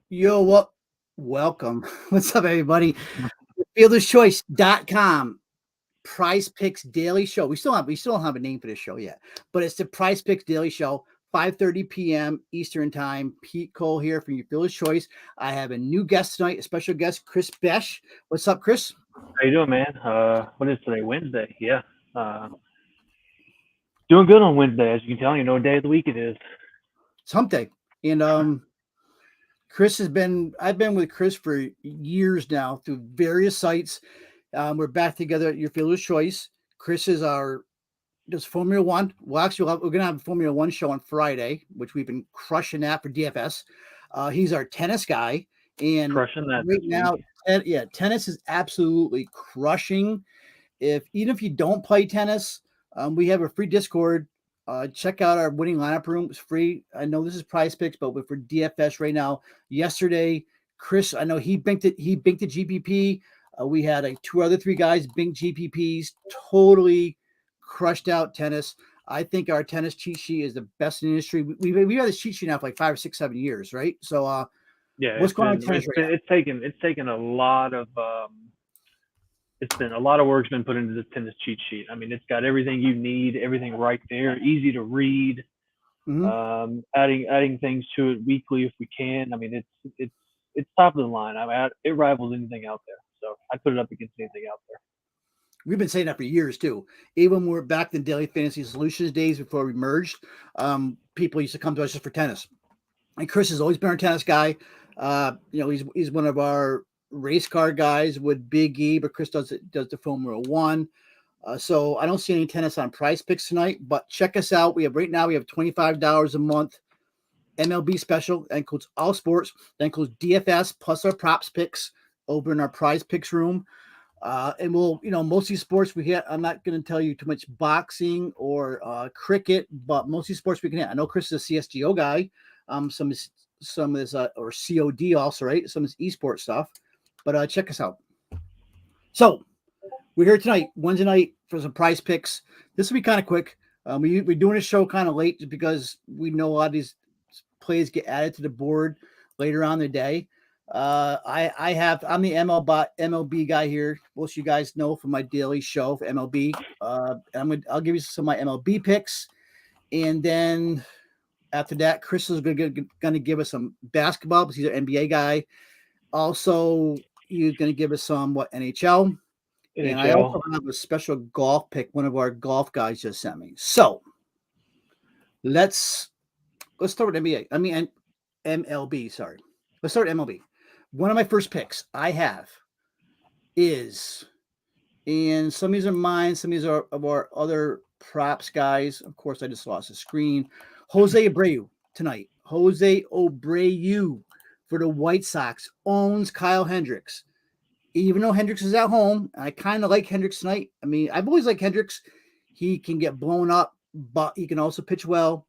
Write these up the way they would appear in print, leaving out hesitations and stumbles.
Yo, what? Welcome. What's up, everybody? FieldersChoice.com Prize Picks Daily Show. We still don't have a name for this show yet, but it's the Prize Picks Daily Show, 5:30 p.m. Eastern Time. Pete Cole here from your Fielder's Choice. I have a new guest tonight, a special guest, Chris Besh. What's up, Chris? How you doing, man? What is today? Wednesday. Yeah. Uh, Doing good on Wednesday, as you can tell. You know what day of the week it is. It's hump day. And I've been with Chris for years now through various sites. We're back together at your Fielder's Choice. Chris is our does Formula One. Well, actually, we're going to have a Formula One show on Friday, which we've been crushing that for DFS. He's our tennis guy, and Crushing that right this week. now, tennis is absolutely crushing. Even if you don't play tennis, we have a free Discord. Check out our winning lineup room. It's free. I know this is Prize Picks, but we're for DFS right now. Yesterday, Chris, I know he binked it. He binked the GPP. We had two other three guys bink GPPs. Totally crushed out tennis. I think our tennis cheat sheet is the best in the industry. We've had this cheat sheet now for like 5 or 6, 7 years, right? So, Yeah, what's going on with tennis it's right been now? it's taken a lot of it's been a lot of work's been put into this tennis cheat sheet. I mean, it's got everything you need, everything right there, easy to read. Mhm. Adding things to it weekly if we can. I mean, it's top of the line. I mean, it rivals anything out there. So I put it up against anything out there. We've been saying that for years too. Even when we're back in Daily Fantasy Solutions days before we merged, people used to come to us just for tennis. And Chris has always been our tennis guy. He's one of our race car guys with Big E, but Chris does the Formula One. So I don't see any tennis on Prize Picks tonight, but check us out. We have $25 a month MLB special. That includes all sports. That includes DFS plus our props picks over in our Prize Picks room. And most of these sports we hit. I'm not going to tell you too much boxing or cricket, but most of these sports we can hit. I know Chris is a CSGO guy. Some is or COD also, right? Some is esports stuff. But check us out. So we're here tonight, Wednesday night, for some Prize Picks. This will be kind of quick. We're doing a show kind of late just because we know a lot of these plays get added to the board later on in the day. I'm the MLB guy here. Most of you guys know from my daily show for MLB. I'll give you some of my MLB picks, and then after that, Chris is going to give us some basketball because he's an NBA guy. Also, he's going to give us some NHL, and I NHL. also have a special golf pick. One of our golf guys just sent me. So let's start with NBA. I mean MLB. Sorry, let's start with MLB. One of my first picks I have is, and some of these are mine, some of these are of our other props guys. Of course, I just lost the screen. Jose Abreu tonight. Jose Abreu for the White Sox owns Kyle Hendricks. Even though Hendricks is at home, I kind of like Hendricks tonight. I mean, I've always liked Hendricks. He can get blown up, but he can also pitch well.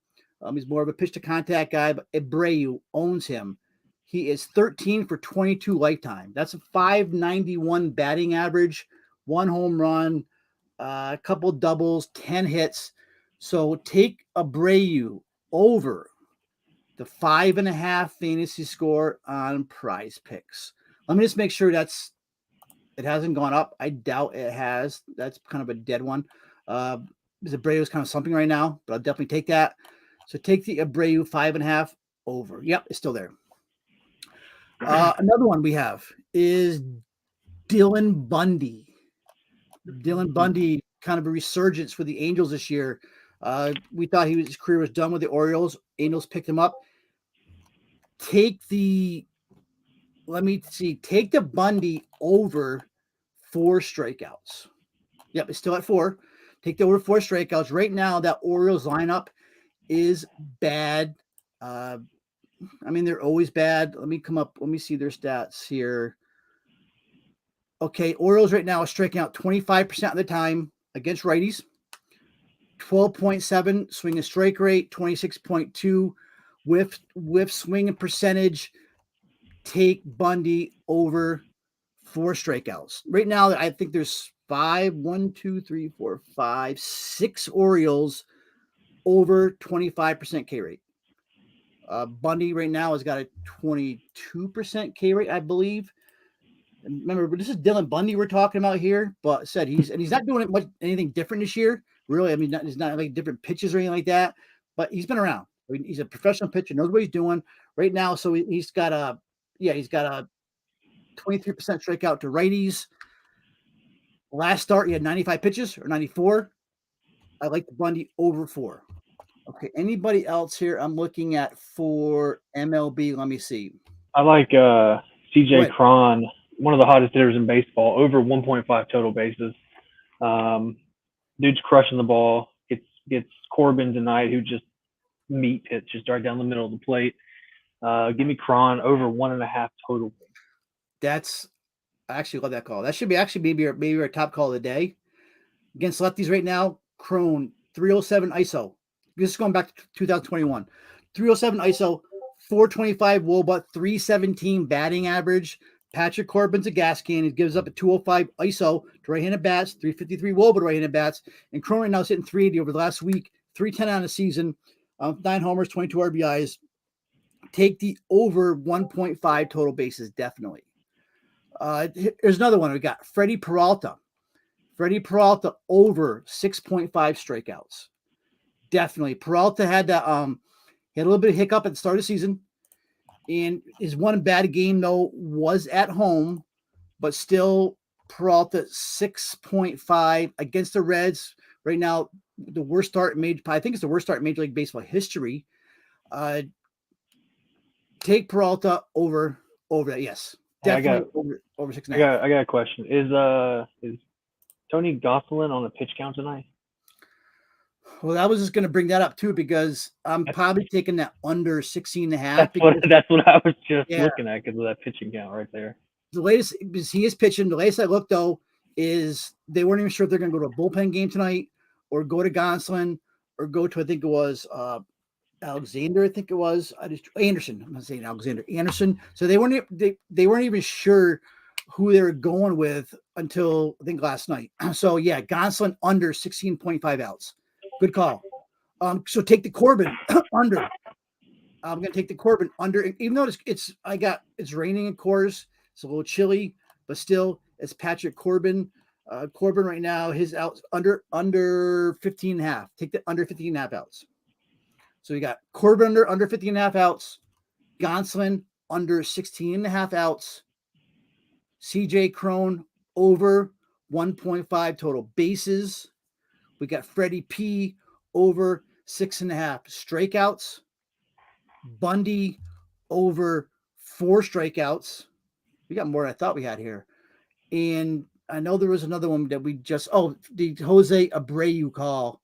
He's more of a pitch to contact guy, but Abreu owns him. He is 13 for 22 lifetime. That's a 591 batting average, one home run, a couple doubles, 10 hits. So take Abreu over the 5.5 fantasy score on Prize Picks. Let me just make sure it hasn't gone up. I doubt it has. That's kind of a dead one. Abreu is kind of something right now, but I'll definitely take that. So take the Abreu 5.5 over. Yep, it's still there. Another one we have is Dylan Bundy. Dylan Bundy, kind of a resurgence for the Angels this year. We thought his career was done with the Orioles. Angels picked him up. Take the Bundy over 4 strikeouts. Yep, it's still at 4. Take the over 4 strikeouts. Right now, that Orioles lineup is bad. I mean, they're always bad. Let me see their stats here. Okay, Orioles right now are striking out 25% of the time against righties. 12.7 swing and strike rate, 26.2 whiff swing and percentage. Take Bundy over 4 strikeouts. Right now, I think there's 6 Orioles over 25% K rate. Bundy right now has got a 22% K rate, I believe. And remember, this is Dylan Bundy we're talking about here, but said he's not doing anything different this year. Really, I mean, he's not like different pitches or anything like that. But he's been around. I mean, he's a professional pitcher, knows what he's doing right now. So he's got a 23% strikeout to righties. Last start, he had 95 pitches or 94. I like the Bundy over 4. Okay, anybody else here I'm looking at for MLB? Let me see. I like CJ Cron, one of the hottest hitters in baseball, over 1.5 total bases. Dude's crushing the ball. Gets Corbin tonight, who just meat pitches right down the middle of the plate. Give me Cron over 1.5 total. I actually love that call. That should be actually maybe our top call of the day. Against lefties right now, Crone, 307 ISO. This is going back to 2021. 307 ISO, 425 WOBA, 317 batting average. Patrick Corbin's a gas can. He gives up a 205 ISO to right-handed bats, 353 WOBA to right-handed bats. And Crone right now is hitting 380 over the last week, 310 on the season, 9 homers, 22 RBIs. Take the over 1.5 total bases, definitely. Here's another one. We got Freddie Peralta. Freddie Peralta over 6.5 strikeouts. Definitely. Peralta had that he had a little bit of hiccup at the start of the season. And his one bad game, though, was at home, but still Peralta 6.5 against the Reds. Right now, the worst start I think it's the worst start in Major League Baseball history. Take Peralta over that. Yes. Definitely over 6.5. I got a question. Is Tony Gosselin on the pitch count tonight? Well, I was just going to bring that up too, because I'm probably taking that under 16.5. That's what I was just looking at, because of that pitching count right there. The latest is he is pitching. The latest I looked, though, is they weren't even sure if they're going to go to a bullpen game tonight or go to Gonsolin or go to, I think it was Alexander. I think it was Anderson. I'm not saying Alexander Anderson. So they weren't even sure who they were going with until I think last night. So yeah, Gonsolin under 16.5 outs. Good call. So take the Corbin under. I'm going to take the Corbin under, even though it's raining in Coors. It's a little chilly, but still, it's Patrick Corbin. Corbin right now, his outs under 15.5. Take the under 15.5 outs. So we got Corbin under 15.5 outs. Gonsolin under 16.5 outs. CJ Cron over 1.5 total bases. We got Freddie P over 6.5 strikeouts. Bundy over 4 strikeouts. We got more than I thought we had here. And I know there was another one that we just, the Jose Abreu call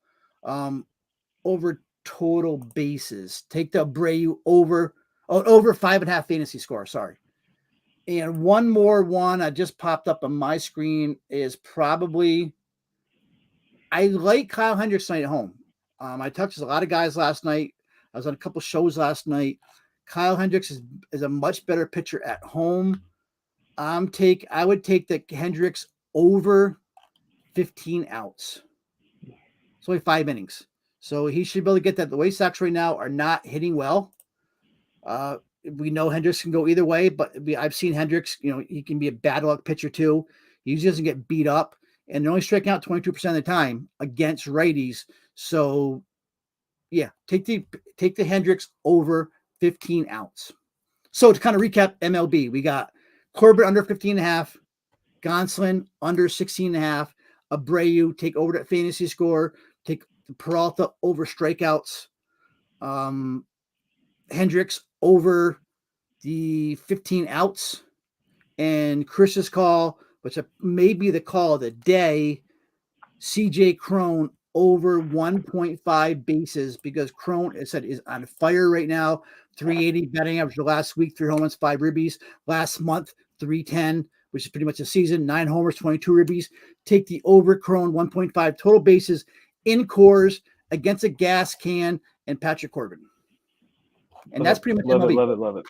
over total bases. Take the Abreu over 5.5 fantasy score. Sorry. And one more I just popped up on my screen is probably, I like Kyle Hendricks tonight at home. I talked to a lot of guys last night. I was on a couple shows last night. Kyle Hendricks is a much better pitcher at home. I would take the Hendricks over 15 outs. It's only 5 innings. So he should be able to get that. The White Sox right now are not hitting well. We know Hendricks can go either way, but I've seen Hendricks, he can be a bad luck pitcher too. He usually doesn't get beat up, and they're only striking out 22% of the time against righties. So yeah, take the Hendricks over 15 outs. So to kind of recap MLB, we got Corbin under 15.5, Gonsolin under 16.5, Abreu take over that fantasy score, take Peralta over strikeouts, Hendricks over the 15 outs, and Chris's call, which may be the call of the day, CJ Cron over 1.5 bases, because Cron, as I said, is on fire right now. 380 batting average the last week, 3 home runs, 5 ribbies. Last month, 310, which is pretty much a season, 9 homers, 22 ribbies. Take the over Cron 1.5 total bases in Coors against a gas can and Patrick Corbin. And that's pretty much MLB. Love it.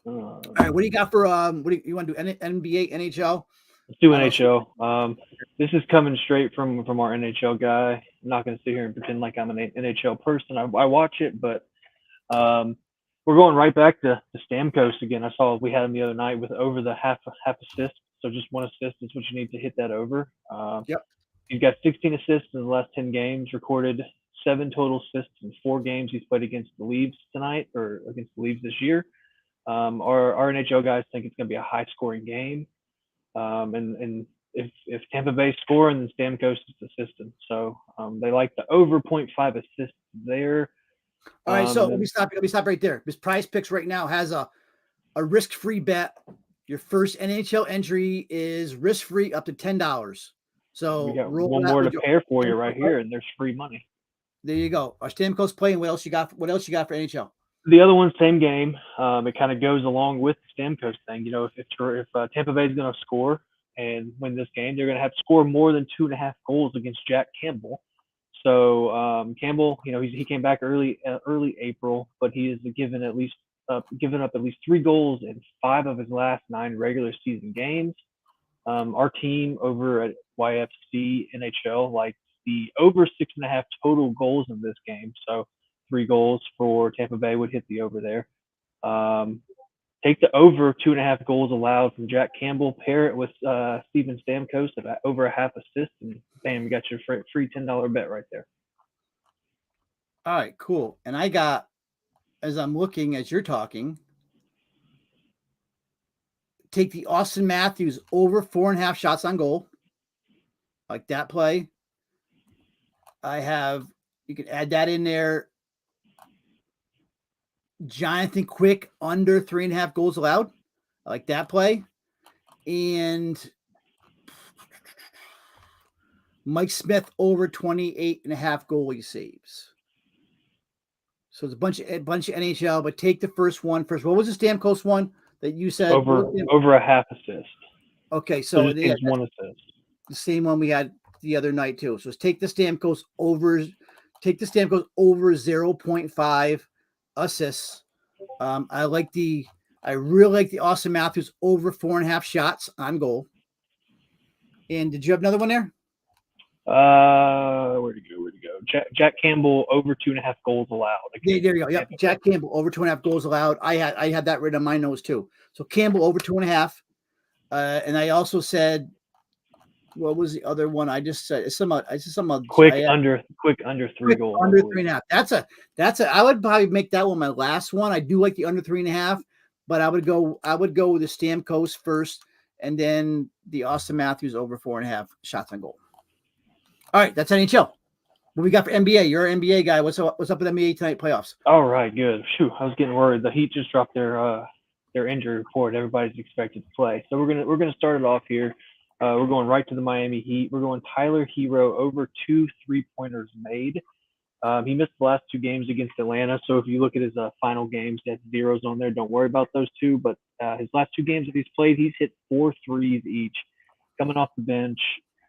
All right, what do you got for what do you want to do? NBA, NHL? Let's do NHL. This is coming straight from our NHL guy. I'm not going to sit here and pretend like I'm an NHL person. I watch it, but we're going right back to Stamkos again. I saw we had him the other night with over the half assist. So just one assist is what you need to hit that over. Yep. He's got 16 assists in the last 10 games, recorded 7 total assists in 4 games he's played against the Leafs tonight or against the Leafs this year. Our NHL guys think it's going to be a high-scoring game, and if Tampa Bay score, and then Stamkos is assistant, so they like the over 0.5 assists there. All right, so let me stop right there. Because PrizePicks right now has a risk-free bet. Your first NHL entry is risk-free up to $10. So we got one more to pair for you right here, and there's free money. There you go. Our Stamkos playing. What else you got for NHL? The other one, same game. It kind of goes along with the Stamkos thing. You know, if Tampa Bay is going to score and win this game, they're going to have to score more than 2.5 goals against Jack Campbell. So Campbell, you know, he came back early April, but he has given up at least 3 goals in 5 of his last 9 regular season games. Our team over at YFC NHL likes the over 6.5 total goals in this game. So 3 goals for Tampa Bay would hit the over there. Take the over 2.5 goals allowed from Jack Campbell, pair it with Steven Stamkos at over a half assist, and bam, you got your free $10 bet right there. All right, cool. And I got, as I'm looking as you're talking, take the Austin Matthews over 4.5 shots on goal. Like that play. You can add that in there. Jonathan Quick under 3.5 goals allowed. I like that play. And Mike Smith over 28.5 goalie saves. So it's a bunch of NHL, but take the first one first. What was the Stamkos one that you said? Over a half assist. Okay, so yeah, one assist. The same one we had the other night too. So let's take the Stamkos over. Take the Stamkos over 0.5 assists. I really like the Austin Matthews over 4.5 shots on goal. And did you have another one there? Where'd it go? Jack Campbell over 2.5 goals allowed. Yeah, there you go. Yep, Jack Campbell over 2.5 goals allowed. I had that written on my notes too. So Campbell over 2.5. And I also said, what was the other one? I just said Quick under 3 goals. Under 3.5. That's I would probably make that one my last one. I do like the under 3.5, but I would go with the Stamkos first, and then the Austin Matthews over 4.5 shots on goal. All right, that's NHL. What we got for NBA? You're an NBA guy. What's up with NBA tonight playoffs? All right, good. Phew, I was getting worried. The Heat just dropped their injury report. Everybody's expected to play, so we're gonna start it off here. We're going right to the Miami Heat. We're going Tyler Hero over 2 3-pointers made. He missed the last 2 games against Atlanta, so if you look at his final games, he has zeros on there. Don't worry about those 2, but his last 2 games that he's played, he's hit 4 threes each. Coming off the bench,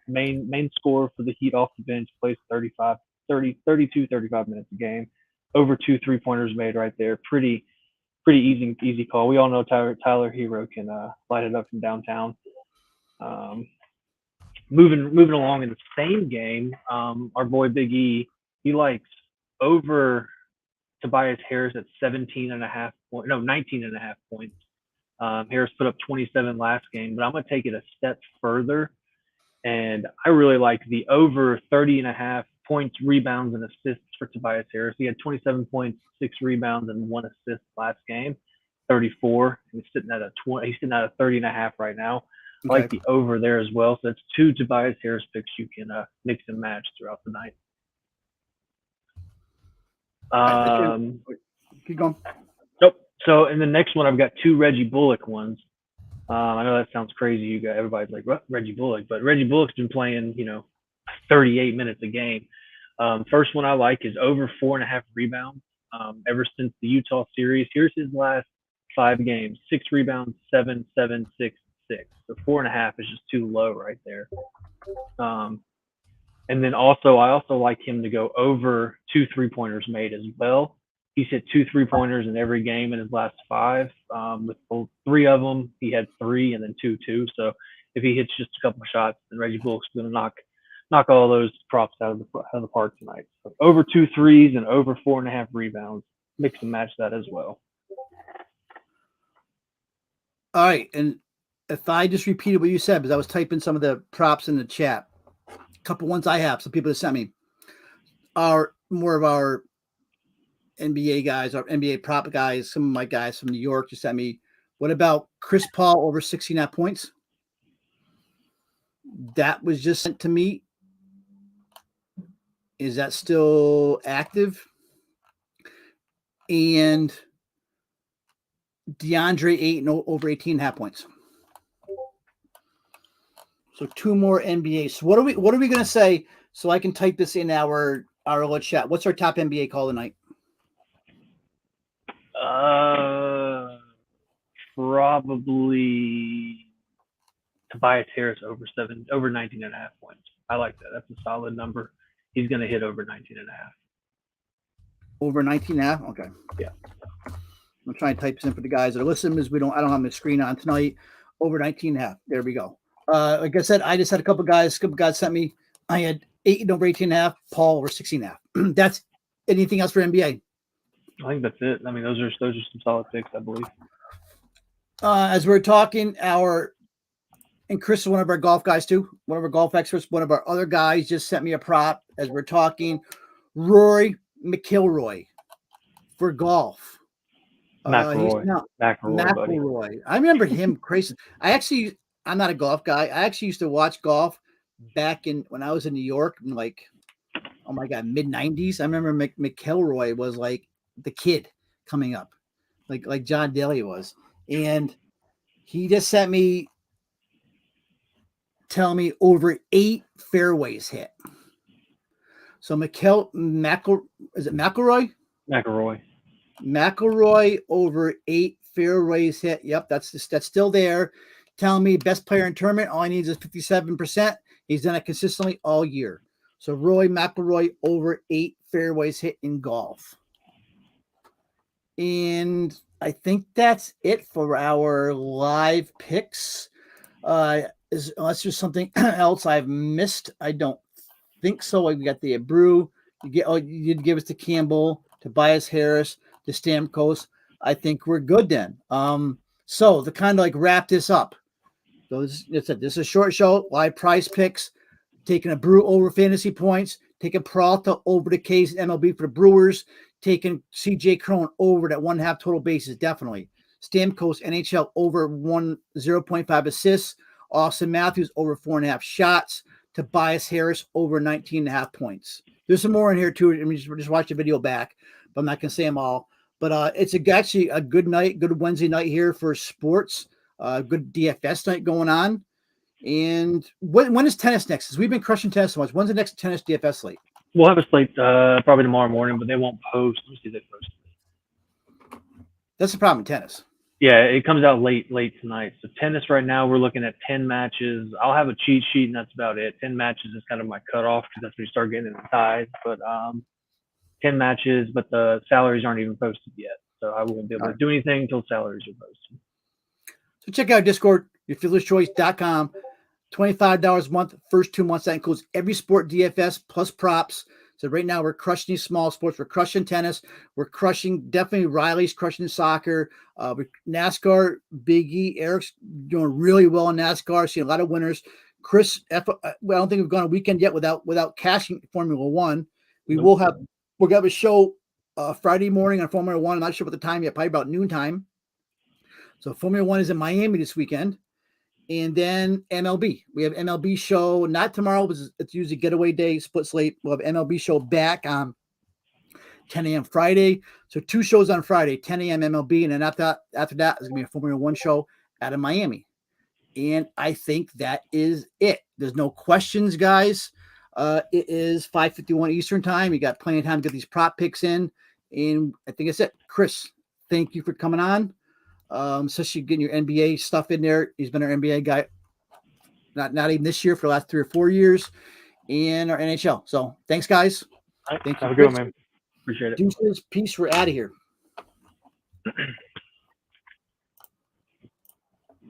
main scorer for the Heat off the bench, plays 35 minutes a game. Over 2 3-pointers made right there. Pretty easy call. We all know Tyler Hero can light it up from downtown. Moving along in the same game, our boy Big E, he likes over Tobias Harris at 19.5 points. Harris put up 27 last game, but I'm going to take it a step further, and I really like the over 30.5 points, rebounds, and assists for Tobias Harris. He had 27 points, 6 rebounds, and 1 assist last game. 34. He's sitting at a 30.5 right now. Okay. I like the over there as well. So that's 2 Tobias Harris picks you can mix and match throughout the night. Keep going. Nope. So in the next one, I've got 2 Reggie Bullock ones. I know that sounds crazy. You got everybody's like, what? Reggie Bullock, but Reggie Bullock's been playing, 38 minutes a game. First one I like is over 4.5 rebounds. Ever since the Utah series, here's his last 5 games: 6 rebounds, 7, 7, 6, 6. So 4.5 is just too low right there. And then I also like him to go over 2 3-pointers made as well. He's hit 2 3-pointers in every game in his last 5. With 3 of them, he had 3 and then 2. So if he hits just a couple of shots, then Reggie Bullock's going to knock all those props out of the park tonight. So over 2 threes and over 4.5 rebounds. Mix and match that as well. All right, and if I just repeated what you said, because I was typing some of the props in the chat, a couple ones I have, some people that sent me are more of our NBA guys, our NBA prop guys, some of my guys from New York just sent me. What about Chris Paul over 16.5 points? That was just sent to me. Is that still active? And DeAndre Ayton over 18.5 points. So 2 more NBA. So what are we going to say? So I can type this in our little chat. What's our top NBA call tonight? Probably Tobias Harris over 19.5 points. I like that. That's a solid number. He's going to hit over 19.5. Over 19.5? Okay. Yeah. I'm trying to type this in for the guys that are listening because I don't have my screen on tonight. Over 19.5. There we go. Like I said, I just had a couple guys sent me. I had Ayton over 18.5, Paul over 16.5. That's anything else for NBA? I think that's it. I mean, those are some solid picks, I believe. As we're talking, and Chris is one of our golf guys too, one of our golf experts. One of our other guys just sent me a prop as we're talking. Rory McIlroy for golf. McIlroy. I remember him crazy. I'm not a golf guy. I actually used to watch golf back when I was in New York, in like, oh my God, mid-90s. I remember McIlroy was like the kid coming up, like John Daly was. And he just sent me, tell me over 8 fairways hit. So is it McIlroy? McIlroy over 8 fairways hit. Yep, that's still there. Telling me best player in tournament, all he needs is 57%. He's done it consistently all year. So Rory McIlroy over 8 fairways hit in golf. And I think that's it for our live picks. Unless there's something else I've missed, I don't think so. We got the Brew. You did give us to Campbell, Tobias Harris, to Stamkos. I think we're good then. So to kind of like wrap this up. So this is a short show, live prize picks, taking a Brew over fantasy points, taking Peralta over the case MLB for the Brewers, taking CJ Cron over that 1.5 total bases, definitely. Stamkos NHL over 0.5 assists, Austin Matthews over 4.5 shots, Tobias Harris over 19.5 points. There's some more in here too. I mean, just watch the video back, but I'm not going to say them all. But it's actually a good night, good Wednesday night here for sports. Good DFS night going on. And when is tennis next? Because we've been crushing tennis so much. When's the next tennis DFS slate? We'll have a slate probably tomorrow morning, but they won't post. Let me see if they post. That's the problem in tennis. Yeah, it comes out late tonight. So tennis right now, we're looking at 10 matches. I'll have a cheat sheet, and that's about it. 10 matches is kind of my cutoff because that's when you start getting in the ties. But 10 matches, but the salaries aren't even posted yet. So I won't be able to do anything until salaries are posted. So check out Discord, yourfielderschoice.com. $25 a month, first 2 months. That includes every sport DFS plus props. So right now we're crushing these small sports. We're crushing tennis. We're crushing, definitely Riley's crushing soccer. NASCAR, Big E, Eric's doing really well in NASCAR. Seeing a lot of winners. Chris, I don't think we've gone a weekend yet without cashing Formula One. We're going to have a show Friday morning on Formula One. I'm not sure what the time yet, probably about noontime. So Formula One is in Miami this weekend. And then MLB. We have MLB show, not tomorrow, but it's usually getaway day, split slate. We'll have MLB show back on 10 a.m. Friday. So 2 shows on Friday, 10 a.m. MLB. And then after that, there's going to be a Formula One show out of Miami. And I think that is it. There's no questions, guys. It is 5:51 Eastern time. You got plenty of time to get these prop picks in. And I think that's it. Chris, thank you for coming on. Especially getting your NBA stuff in there. He's been our NBA guy, not even this year, for the last 3 or 4 years, and our NHL. So thanks, guys. Thank you. Have a good one, man. Appreciate it. Deuces, peace. We're out of here.